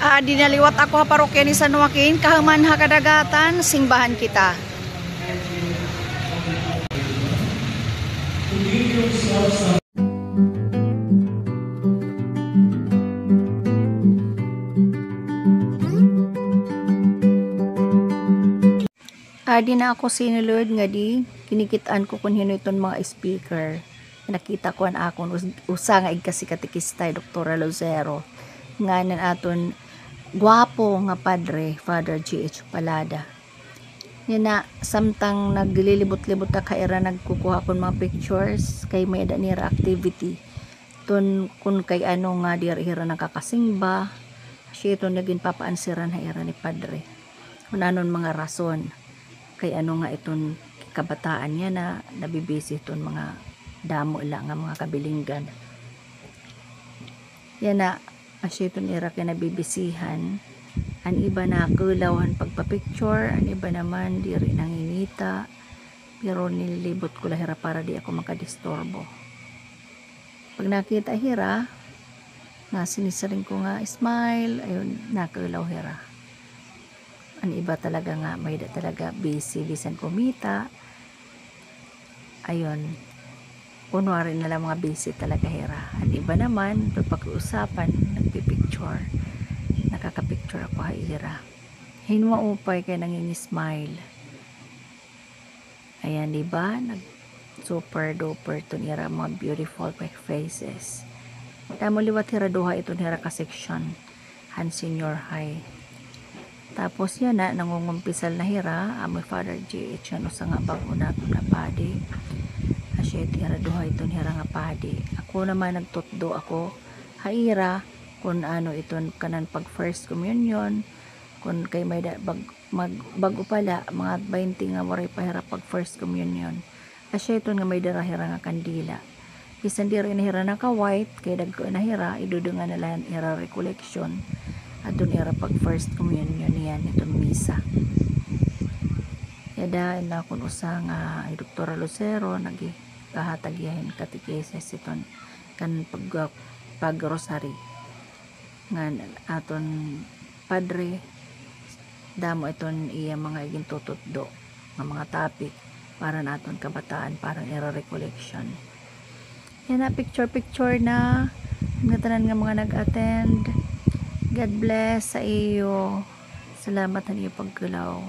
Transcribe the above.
Dinaliwat ako ha parokya ni San Joaquin, kahuman ha kadagatan, singbahan kita. Di na ako sinulod nga di, kinikitaan ko kung hino itong mga speaker. Nakita ko ang akon, usa nga igkasi katikistay, Dr. Lucero. Nga nan aton, guwapo nga padre, Father G.H. Palada. Yan na, samtang naglilibot-libot na kaira, nagkukuha ko mga pictures, kay may nira activity. Tun, kung kay ano nga, dira nakakasingba, siya ito naging papaansiran na ira ni padre. Kung anon mga rason. Kay ano nga itong kabataan niya na nabibisi itong mga damo lang nga mga kabilinggan. Yan na, asya itong irak na nabibisihan. Ang iba na kulawan pagpapicture, ang iba naman di rin nanginita. Pero nilibot ko lahira para di ako makadistorbo. Pag nakita hira, nga sinisaring ko nga smile, ayun, nakulaw hira. Ang iba talaga nga, may talaga busy, bisan kumita. Ayun, kunwari na lang mga busy talaga hira. Ang iba naman, pag-uusapan, nagpipicture. Nakakapicture ako hira. Hinwa upay kaya nangingismile. Ayan, diba? Super duper ito nira, mga beautiful faces. Tamo liwat hira duha ito nira ka section. Han Senior High. Tapos yan na, nangungumpisal na hira, amoy Father G.H. yan usa nga bago na padi. Asya hira duha ito hira nga padi. Ako naman nagtutdo ako, haira, kung ano iton kanan pag first communion, kung kay may bago pala, mga 20 nga waray pahira pag first communion. Asya ito nga may darahira nga kandila. Bisan di rin hira na ka white, kay dagko na hira, idudungan na lang hira recollection. At doon era pag first communion yan itong misa. Yada na kung usa nga Dr. Lucero nagkahatagyahin katikeses iton kan pag rosary nga aton padre damo iton iya mga iging tututdo nga mga topic para naton kabataan para era recollection. Yan na picture na nga tanan nga mga nag-attend. God bless sa iyo. Salamat sa iyo pagkulaw.